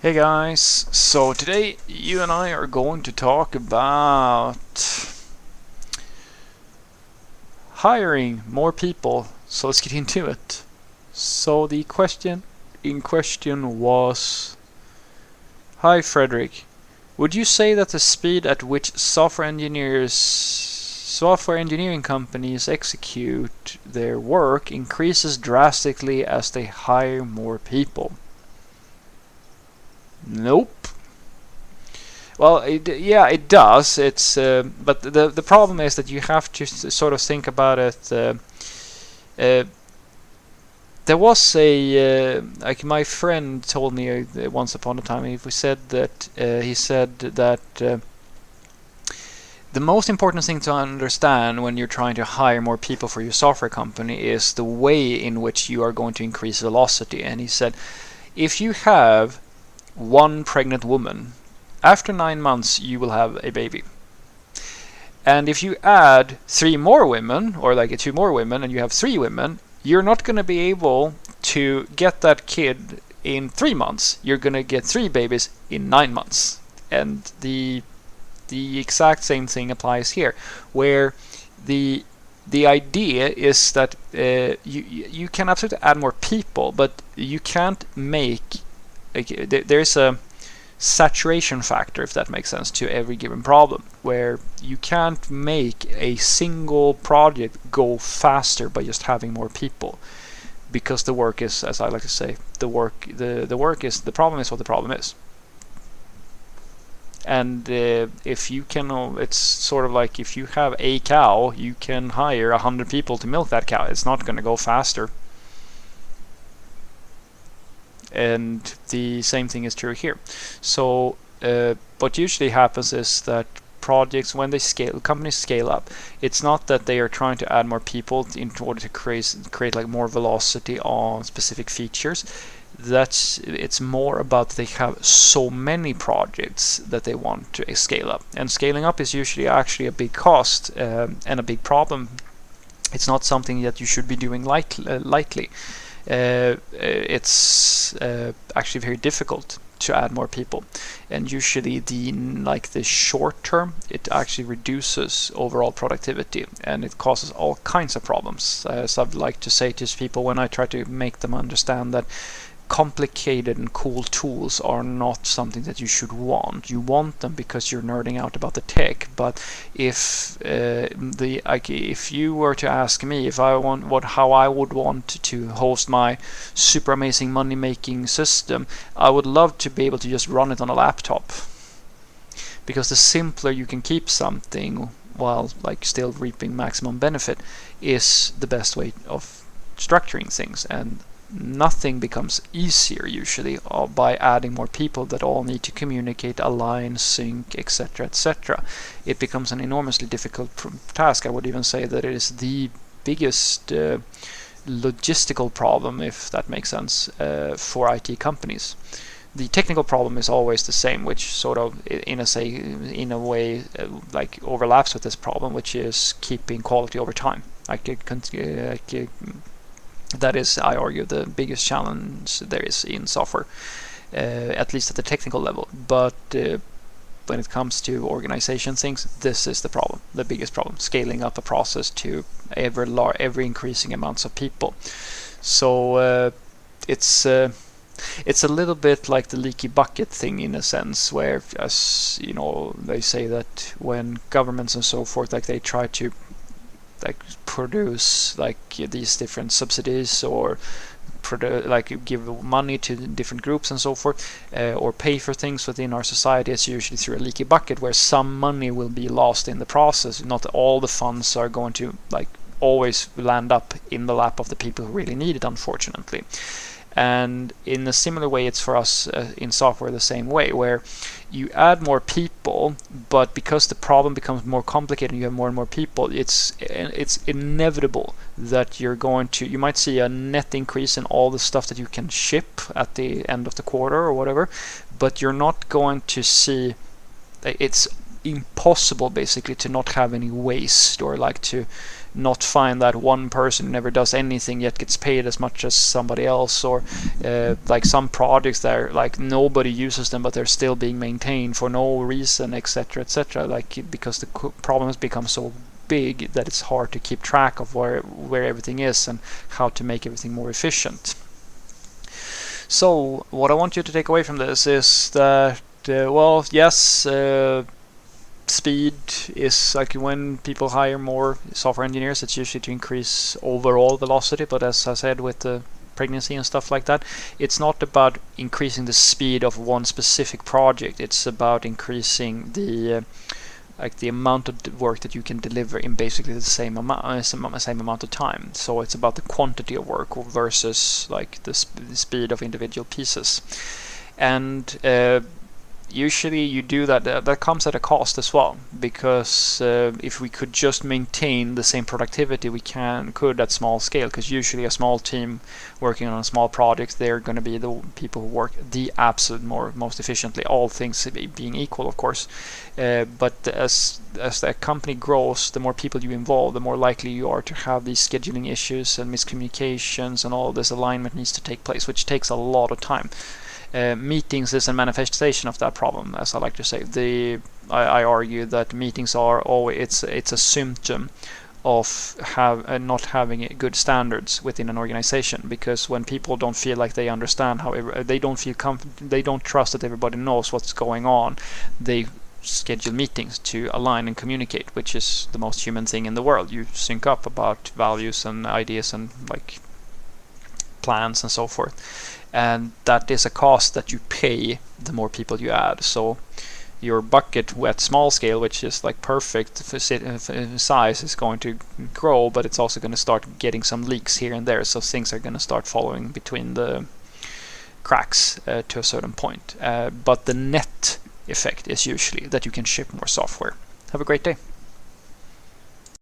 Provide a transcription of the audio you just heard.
Hey guys, so today you and I are going to talk about hiring more people. So let's get into it. So the question in question was, hi Frederick, would you say that the speed at which software engineering companies execute their work increases drastically as they hire more people? Nope. Well, yeah, it does. But the problem is that you have to sort of think about it. Uh, there was like my friend told me once upon a time. He said that the most important thing to understand when you're trying to hire more people for your software company is the way in which you are going to increase velocity. And he said, if you have one pregnant woman, after 9 months you will have a baby. And if you add three more women, or like two more women, and you have three women, you're not going to be able to get that kid in 3 months. You're going to get three babies in 9 months. And the exact same thing applies here, where the idea is that you can absolutely add more people, but you can't make there's a saturation factor, if that makes sense, to every given problem, where you can't make a single project go faster by just having more people, because the work is, as I like to say, the work is the problem is what the problem is. And if you can, it's sort of like if you have a cow, you can hire 100 people to milk that cow. It's not going to go faster. And the same thing is true here. So what usually happens is that projects, when they scale, companies scale up, it's not that they are trying to add more people in order to create like more velocity on specific features. It's more about they have so many projects that they want to scale up, and scaling up is usually actually a big cost and a big problem. It's not something that you should be doing lightly. It's actually very difficult to add more people, and usually the short term, it actually reduces overall productivity, and it causes all kinds of problems. As I'd like to say to people when I try to make them understand that complicated and cool tools are not something that you should want. You want them because you're nerding out about the tech. But if you were to ask me if I want how I would want to host my super amazing money making system, I would love to be able to just run it on a laptop, because the simpler you can keep something while like still reaping maximum benefit is the best way of structuring things. And nothing becomes easier usually by adding more people that all need to communicate, align, sync, etc., etc. It becomes an enormously difficult task. I would even say that it is the biggest logistical problem, if that makes sense, for IT companies. The technical problem is always the same, which sort of in a way like overlaps with this problem, which is keeping quality over time. That is, I argue, the biggest challenge there is in software, at least at the technical level. But when it comes to organization things, this is the problem, the biggest problem: scaling up a process to ever increasing amounts of people. So it's a little bit like the leaky bucket thing, in a sense, where, as you know, they say that when governments and so forth, like they try to like produce like these different subsidies, or like give money to different groups and so forth, or pay for things within our society, it's usually through a leaky bucket, where some money will be lost in the process. Not all the funds are going to like always land up in the lap of the people who really need it, unfortunately. And in a similar way, it's for us in software the same way, where you add more people, but because the problem becomes more complicated and you have more and more people, it's inevitable that you might see a net increase in all the stuff that you can ship at the end of the quarter or whatever, but you're not going to see. It's impossible basically to not have any waste, or like to not find that one person who never does anything yet gets paid as much as somebody else, or like some projects that like nobody uses them but they're still being maintained for no reason, etc., etc., like because the problem has become so big that it's hard to keep track of where everything is and how to make everything more efficient. So what I want you to take away from this is that well, yes, speed is like when people hire more software engineers, it's usually to increase overall velocity, but as I said, with the pregnancy and stuff like that, it's not about increasing the speed of one specific project. It's about increasing the like the amount of work that you can deliver in basically the same amount of time. So it's about the quantity of work versus like the speed of individual pieces. And usually you do that. That comes at a cost as well, because if we could just maintain the same productivity we could at small scale, because usually a small team working on a small project, they're going to be the people who work the absolute most efficiently, all things being equal, of course. But as the company grows, the more people you involve, the more likely you are to have these scheduling issues and miscommunications, and all this alignment needs to take place, which takes a lot of time. Meetings is a manifestation of that problem, as I like to say. I argue that meetings are always it's a symptom of not having good standards within an organization, because when people don't feel like they understand how they don't feel they don't trust that everybody knows what's going on, they schedule meetings to align and communicate, which is the most human thing in the world. You sync up about values and ideas and like plans and so forth, and that is a cost that you pay the more people you add. So your bucket at small scale, which is like perfect size, is going to grow, but it's also going to start getting some leaks here and there, so things are going to start following between the cracks to a certain point. But the net effect is usually that you can ship more software. Have a great day.